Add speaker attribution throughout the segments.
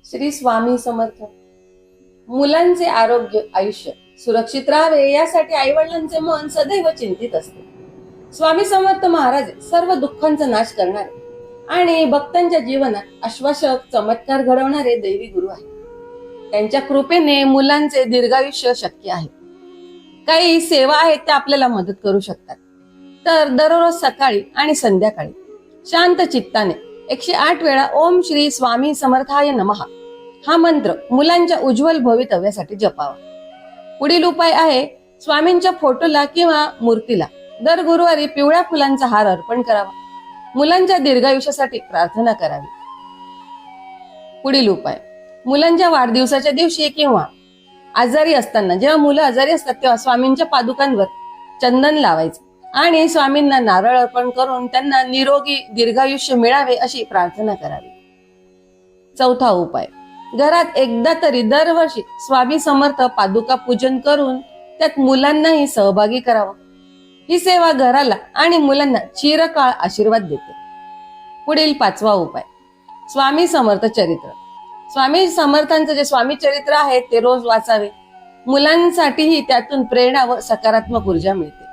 Speaker 1: श्री स्वामी समर्थ. मुलांचे आरोग्य आयुष्य सुरक्षित राहावे यासाठी आईवडिलांचे मन सदैव चिंतित असते. स्वामी समर्थ महाराज सर्व दुःखांचा नाश करणारे आणि भक्तांच्या जीवनात आश्वासक चमत्कार घडवणारे दैवी गुरु आहेत. त्यांच्या कृपेने मुलांचे दीर्घायुष्य शक्य आहे. काही सेवा आहेत त्या आपल्याला मदत करू शकतात. तर दररोज सकाळी आणि संध्याकाळी शांत चित्ताने 108 वेळा ओम श्री स्वामी समर्थाय नमः हा मंत्र मुलांच्या उज्ज्वल भवितव्यासाठी जपावा. पुढील उपाय आहे, स्वामींच्या फोटोला किंवा मूर्तीला दर गुरुवारी पिवळ्या फुलांचा हार अर्पण करावा. मुलांच्या दीर्घायुष्यासाठी प्रार्थना करावी. पुढील उपाय, मुलांच्या वाढदिवसाच्या दिवशी किंवा आजारी असताना, जेव्हा मुलं आजारी असतात तेव्हा स्वामींच्या पादुकांवर चंदन लावायचं आणि स्वामींना नारळ अर्पण करून त्यांना निरोगी दीर्घायुष्य मिळावे अशी प्रार्थना करावी. चौथा उपाय, घरात एकदा तरी दरवर्षी स्वामी समर्थ पादुका पूजन करून त्यात मुलांनाही सहभागी करावं. ही सेवा घराला आणि मुलांना चिरकाळ आशीर्वाद देते. पुढील पाचवा उपाय, स्वामी समर्थ चरित्र. स्वामी समर्थांचं जे स्वामी चरित्र आहे ते रोज वाचावे. मुलांसाठीही त्यातून प्रेरणा व सकारात्मक ऊर्जा मिळते.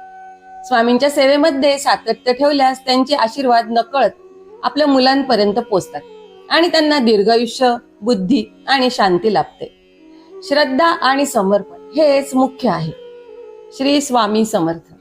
Speaker 1: स्वामींच्या सेवेमध्ये सातत्य ठेवल्यास त्यांचे आशीर्वाद नकळत आपल्या मुलांपर्यंत पोहोचतात आणि त्यांना दीर्घायुष्य, बुद्धी आणि शांती लाभते. श्रद्धा आणि समर्पण हेच मुख्य आहे. श्री स्वामी समर्थ.